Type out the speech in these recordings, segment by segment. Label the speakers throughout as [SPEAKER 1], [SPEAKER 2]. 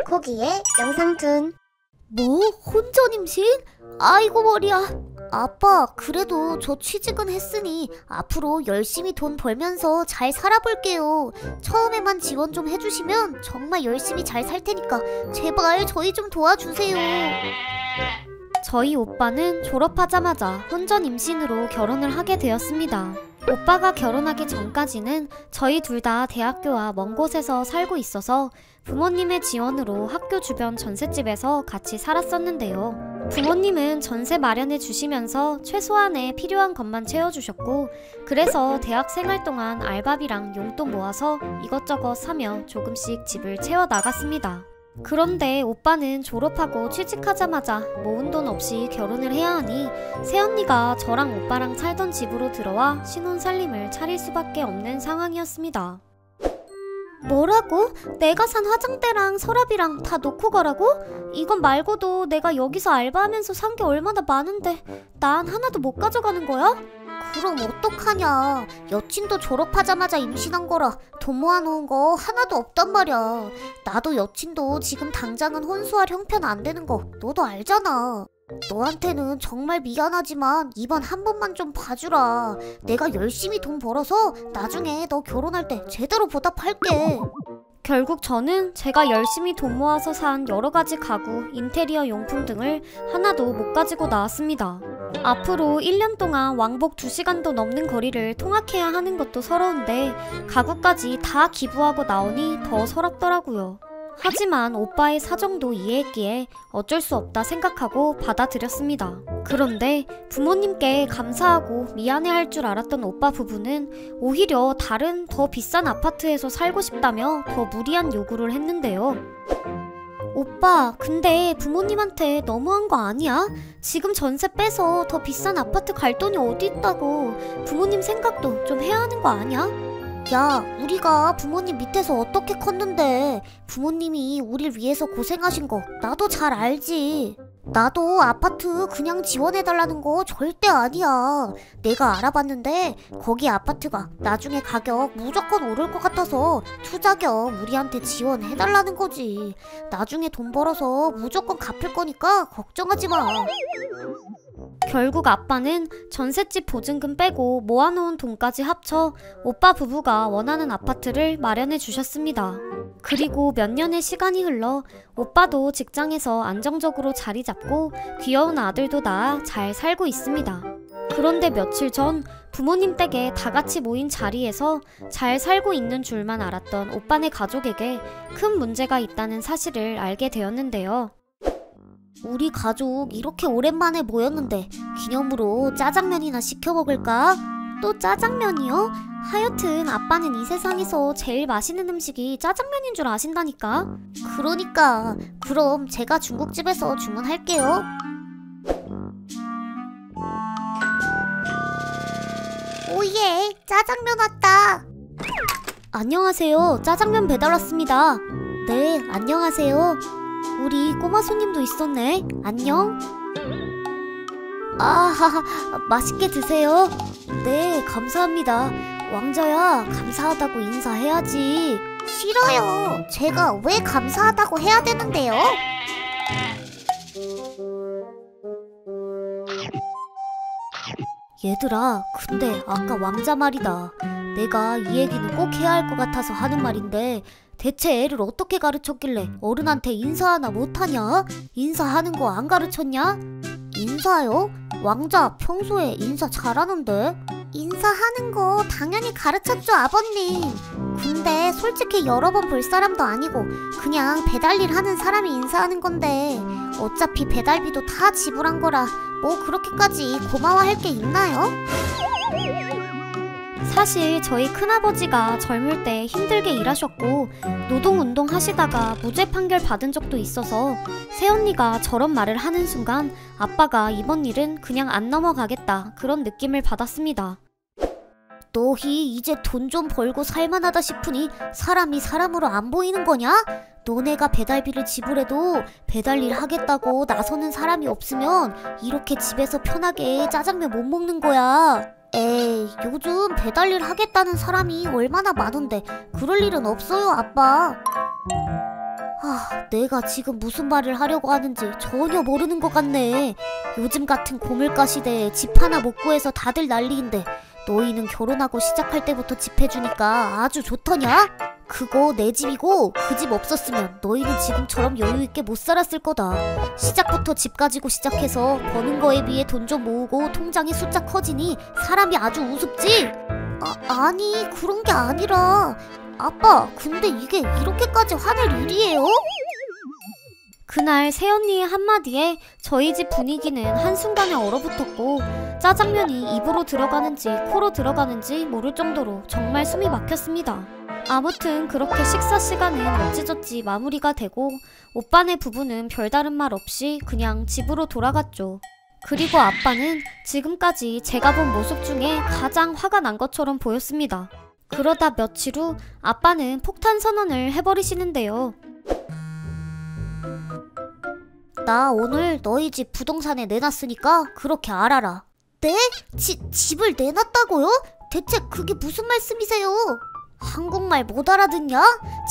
[SPEAKER 1] 물고기의 영상툰.
[SPEAKER 2] 뭐? 혼전 임신? 아이고 머리야. 아빠, 그래도 저 취직은 했으니 앞으로 열심히 돈 벌면서 잘 살아볼게요. 처음에만 지원 좀 해주시면 정말 열심히 잘 살 테니까 제발 저희 좀 도와주세요. 저희 오빠는 졸업하자마자 혼전 임신으로 결혼을 하게 되었습니다. 오빠가 결혼하기 전까지는 저희 둘 다 대학교와 먼 곳에서 살고 있어서 부모님의 지원으로 학교 주변 전셋집에서 같이 살았었는데요. 부모님은 전세 마련해 주시면서 최소한의 필요한 것만 채워주셨고, 그래서 대학 생활 동안 알바비랑 용돈 모아서 이것저것 사며 조금씩 집을 채워나갔습니다. 그런데 오빠는 졸업하고 취직하자마자 모은 돈 없이 결혼을 해야 하니 새언니가 저랑 오빠랑 살던 집으로 들어와 신혼살림을 차릴 수밖에 없는 상황이었습니다. 뭐라고? 내가 산 화장대랑 서랍이랑 다 놓고 가라고? 이건 말고도 내가 여기서 알바하면서 산 게 얼마나 많은데 난 하나도 못 가져가는 거야? 그럼 어떡하냐. 여친도 졸업하자마자 임신한 거라 돈 모아놓은 거 하나도 없단 말이야. 나도 여친도 지금 당장은 혼수할 형편 안 되는 거 너도 알잖아. 너한테는 정말 미안하지만 이번 한 번만 좀 봐주라. 내가 열심히 돈 벌어서 나중에 너 결혼할 때 제대로 보답할게. 결국 저는 제가 열심히 돈 모아서 산 여러가지 가구, 인테리어 용품 등을 하나도 못 가지고 나왔습니다. 앞으로 1년 동안 왕복 2시간도 넘는 거리를 통학해야 하는 것도 서러운데 가구까지 다 기부하고 나오니 더 서럽더라고요. 하지만 오빠의 사정도 이해했기에 어쩔 수 없다 생각하고 받아들였습니다. 그런데 부모님께 감사하고 미안해할 줄 알았던 오빠 부부는 오히려 다른 더 비싼 아파트에서 살고 싶다며 더 무리한 요구를 했는데요. 오빠, 근데 부모님한테 너무한 거 아니야? 지금 전세 빼서 더 비싼 아파트 갈 돈이 어디 있다고. 부모님 생각도 좀 해야 하는 거 아니야? 야, 우리가 부모님 밑에서 어떻게 컸는데 부모님이 우릴 위해서 고생하신 거 나도 잘 알지. 나도 아파트 그냥 지원해달라는 거 절대 아니야. 내가 알아봤는데 거기 아파트가 나중에 가격 무조건 오를 것 같아서 투자 겸 우리한테 지원해달라는 거지. 나중에 돈 벌어서 무조건 갚을 거니까 걱정하지 마. 결국 아빠는 전셋집 보증금 빼고 모아놓은 돈까지 합쳐 오빠 부부가 원하는 아파트를 마련해 주셨습니다. 그리고 몇 년의 시간이 흘러 오빠도 직장에서 안정적으로 자리 잡고 귀여운 아들도 낳아 잘 살고 있습니다. 그런데 며칠 전 부모님 댁에 다 같이 모인 자리에서 잘 살고 있는 줄만 알았던 오빠네 가족에게 큰 문제가 있다는 사실을 알게 되었는데요. 우리 가족 이렇게 오랜만에 모였는데 기념으로 짜장면이나 시켜 먹을까? 또 짜장면이요? 하여튼 아빠는 이 세상에서 제일 맛있는 음식이 짜장면인 줄 아신다니까? 그러니까 그럼 제가 중국집에서 주문할게요. 오예, 짜장면 왔다. 안녕하세요, 짜장면 배달 왔습니다. 네, 안녕하세요. 우리 꼬마 손님도 있었네. 안녕. 아하하, 맛있게 드세요. 네, 감사합니다. 왕자야, 감사하다고 인사해야지.
[SPEAKER 1] 싫어요. 제가 왜 감사하다고 해야 되는데요?
[SPEAKER 2] 얘들아, 근데 아까 왕자 말이다. 내가 이 얘기는 꼭 해야 할 것 같아서 하는 말인데 대체 애를 어떻게 가르쳤길래 어른한테 인사 하나 못하냐? 인사하는 거 안 가르쳤냐? 인사요? 왕자 평소에 인사 잘하는데?
[SPEAKER 1] 인사하는 거 당연히 가르쳤죠, 아버님. 근데 솔직히 여러 번 볼 사람도 아니고 그냥 배달일 하는 사람이 인사하는 건데 어차피 배달비도 다 지불한 거라 뭐 그렇게까지 고마워할 게 있나요?
[SPEAKER 2] 사실 저희 큰아버지가 젊을 때 힘들게 일하셨고 노동운동 하시다가 무죄 판결 받은 적도 있어서 새언니가 저런 말을 하는 순간 아빠가 이번 일은 그냥 안 넘어가겠다 그런 느낌을 받았습니다. 너희 이제 돈 좀 벌고 살만하다 싶으니 사람이 사람으로 안 보이는 거냐? 너네가 배달비를 지불해도 배달일 하겠다고 나서는 사람이 없으면 이렇게 집에서 편하게 짜장면 못 먹는 거야. 에이, 요즘 배달일 하겠다는 사람이 얼마나 많은데 그럴 일은 없어요, 아빠. 내가 지금 무슨 말을 하려고 하는지 전혀 모르는 것 같네. 요즘 같은 고물가 시대에 집 하나 못 구해서 다들 난리인데 너희는 결혼하고 시작할 때부터 집 해주니까 아주 좋더냐? 그거 내 집이고 그 집 없었으면 너희는 지금처럼 여유있게 못 살았을 거다. 시작부터 집 가지고 시작해서 버는 거에 비해 돈 좀 모으고 통장의 숫자 커지니 사람이 아주 우습지?
[SPEAKER 1] 아니 그런 게 아니라 아빠 근데 이게 이렇게까지 화낼 일이에요?
[SPEAKER 3] 그날 새언니의 한마디에 저희 집 분위기는 한순간에 얼어붙었고 짜장면이 입으로 들어가는지 코로 들어가는지 모를 정도로 정말 숨이 막혔습니다. 아무튼 그렇게 식사 시간은 어찌저찌 마무리가 되고 오빠네 부부는 별다른 말 없이 그냥 집으로 돌아갔죠. 그리고 아빠는 지금까지 제가 본 모습 중에 가장 화가 난 것처럼 보였습니다. 그러다 며칠 후 아빠는 폭탄 선언을 해버리시는데요.
[SPEAKER 2] 나 오늘 너희 집 부동산에 내놨으니까 그렇게 알아라.
[SPEAKER 1] 네? 집을 내놨다고요? 대체 그게 무슨 말씀이세요?
[SPEAKER 2] 한국말 못 알아듣냐?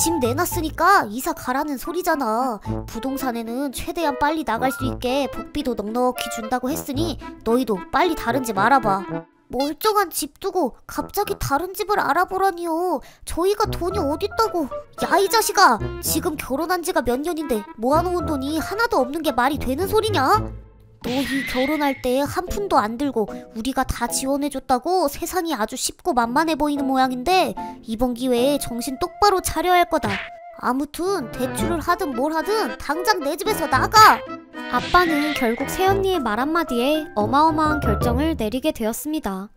[SPEAKER 2] 집 내놨으니까 이사 가라는 소리잖아. 부동산에는 최대한 빨리 나갈 수 있게 복비도 넉넉히 준다고 했으니 너희도 빨리 다른 집 알아봐.
[SPEAKER 1] 멀쩡한 집 두고 갑자기 다른 집을 알아보라니요. 저희가 돈이 어딨다고.
[SPEAKER 2] 야 이 자식아, 지금 결혼한 지가 몇 년인데 모아놓은 돈이 하나도 없는 게 말이 되는 소리냐? 너희 결혼할 때 한 푼도 안 들고 우리가 다 지원해줬다고 세상이 아주 쉽고 만만해 보이는 모양인데 이번 기회에 정신 똑바로 차려야 할 거다. 아무튼 대출을 하든 뭘 하든 당장 내 집에서 나가!
[SPEAKER 3] 아빠는 결국 새언니의 말 한마디에 어마어마한 결정을 내리게 되었습니다.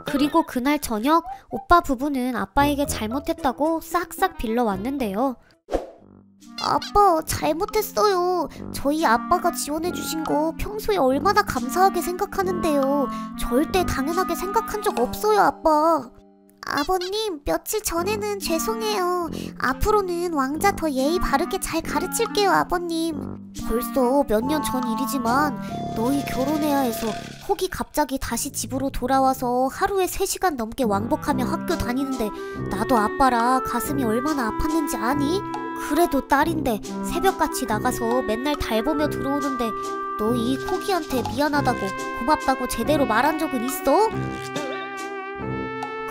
[SPEAKER 3] 그리고 그날 저녁 오빠 부부는 아빠에게 잘못했다고 싹싹 빌러왔는데요.
[SPEAKER 1] 아빠 잘못했어요. 저희 아빠가 지원해주신 거 평소에 얼마나 감사하게 생각하는데요. 절대 당연하게 생각한 적 없어요 아빠. 아버님 며칠 전에는 죄송해요. 앞으로는 왕자 더 예의 바르게 잘 가르칠게요 아버님.
[SPEAKER 2] 벌써 몇 년 전 일이지만 너희 결혼해야 해서 혹이 갑자기 다시 집으로 돌아와서 하루에 3시간 넘게 왕복하며 학교 다니는데 나도 아빠라 가슴이 얼마나 아팠는지 아니? 그래도 딸인데 새벽같이 나가서 맨날 달 보며 들어오는데 너희 코기한테 미안하다고 고맙다고 제대로 말한 적은 있어?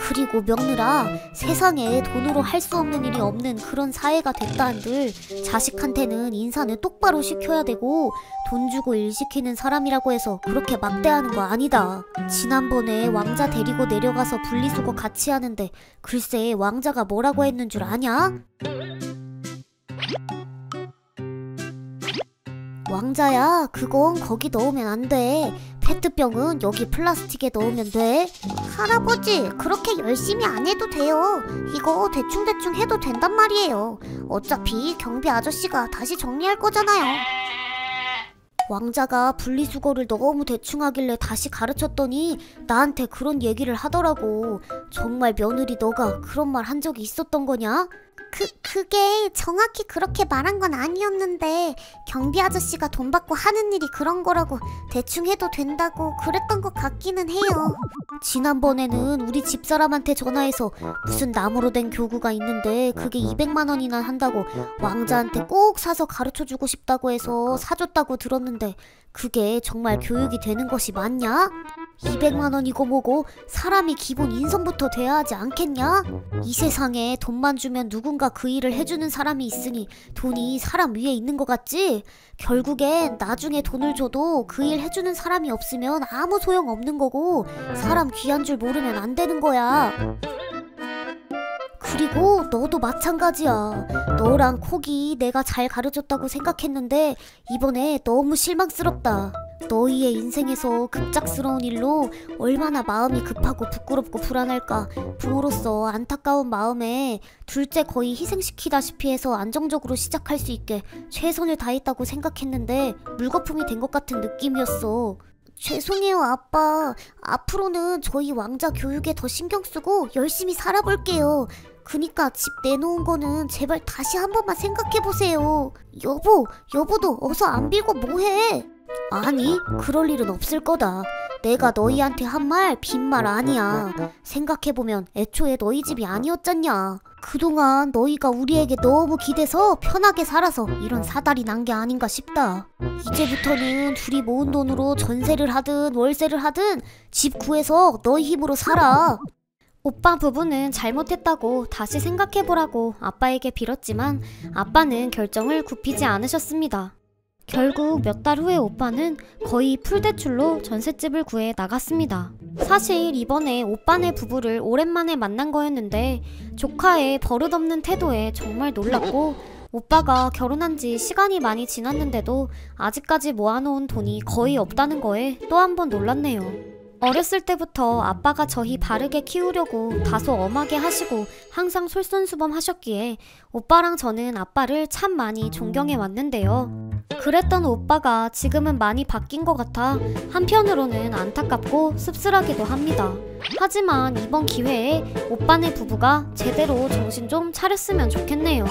[SPEAKER 2] 그리고 명느라 세상에 돈으로 할 수 없는 일이 없는 그런 사회가 됐다 한들 자식한테는 인사는 똑바로 시켜야 되고 돈 주고 일 시키는 사람이라고 해서 그렇게 막대하는 거 아니다. 지난번에 왕자 데리고 내려가서 분리수거 같이 하는데 글쎄 왕자가 뭐라고 했는 줄 아냐? 왕자야, 그건 거기 넣으면 안 돼. 페트병은 여기 플라스틱에 넣으면 돼.
[SPEAKER 1] 할아버지 그렇게 열심히 안 해도 돼요. 이거 대충대충 해도 된단 말이에요. 어차피 경비 아저씨가 다시 정리할 거잖아요.
[SPEAKER 2] 왕자가 분리수거를 너무 대충 하길래 다시 가르쳤더니 나한테 그런 얘기를 하더라고. 정말 며느리 너가 그런 말 한 적이 있었던 거냐?
[SPEAKER 1] 그게 정확히 그렇게 말한 건 아니었는데 경비 아저씨가 돈 받고 하는 일이 그런 거라고 대충 해도 된다고 그랬던 것 같기는 해요.
[SPEAKER 2] 지난번에는 우리 집사람한테 전화해서 무슨 나무로 된 교구가 있는데 그게 200만 원이나 한다고 왕자한테 꼭 사서 가르쳐주고 싶다고 해서 사줬다고 들었는데 그게 정말 교육이 되는 것이 맞냐? 200만 원이고 뭐고 사람이 기본 인성부터 돼야 하지 않겠냐? 이 세상에 돈만 주면 누군가 그 일을 해주는 사람이 있으니 돈이 사람 위에 있는 것 같지? 결국엔 나중에 돈을 줘도 그 일 해주는 사람이 없으면 아무 소용 없는 거고 사람 귀한 줄 모르면 안 되는 거야. 그리고 너도 마찬가지야. 너랑 콕이 내가 잘 가르쳤다고 생각했는데 이번에 너무 실망스럽다. 너희의 인생에서 급작스러운 일로 얼마나 마음이 급하고 부끄럽고 불안할까. 부모로서 안타까운 마음에 둘째 거의 희생시키다시피 해서 안정적으로 시작할 수 있게 최선을 다했다고 생각했는데 물거품이 된 것 같은 느낌이었어.
[SPEAKER 1] 죄송해요 아빠. 앞으로는 저희 왕자 교육에 더 신경 쓰고 열심히 살아볼게요. 그니까 집 내놓은 거는 제발 다시 한 번만 생각해보세요. 여보도 어서 안 빌고 뭐해?
[SPEAKER 2] 아니, 그럴 일은 없을 거다. 내가 너희한테 한 말 빈말 아니야. 생각해보면 애초에 너희 집이 아니었잖냐. 그동안 너희가 우리에게 너무 기대서 편하게 살아서 이런 사달이 난 게 아닌가 싶다. 이제부터는 둘이 모은 돈으로 전세를 하든 월세를 하든 집 구해서 너희 힘으로 살아.
[SPEAKER 3] 오빠 부부는 잘못했다고 다시 생각해보라고 아빠에게 빌었지만 아빠는 결정을 굽히지 않으셨습니다. 결국 몇 달 후에 오빠는 거의 풀대출로 전셋집을 구해 나갔습니다. 사실 이번에 오빠네 부부를 오랜만에 만난 거였는데 조카의 버릇없는 태도에 정말 놀랐고, 오빠가 결혼한 지 시간이 많이 지났는데도 아직까지 모아놓은 돈이 거의 없다는 거에 또 한 번 놀랐네요. 어렸을 때부터 아빠가 저희 바르게 키우려고 다소 엄하게 하시고 항상 솔선수범하셨기에 오빠랑 저는 아빠를 참 많이 존경해 왔는데요. 그랬던 오빠가 지금은 많이 바뀐 것 같아 한편으로는 안타깝고 씁쓸하기도 합니다. 하지만 이번 기회에 오빠네 부부가 제대로 정신 좀 차렸으면 좋겠네요.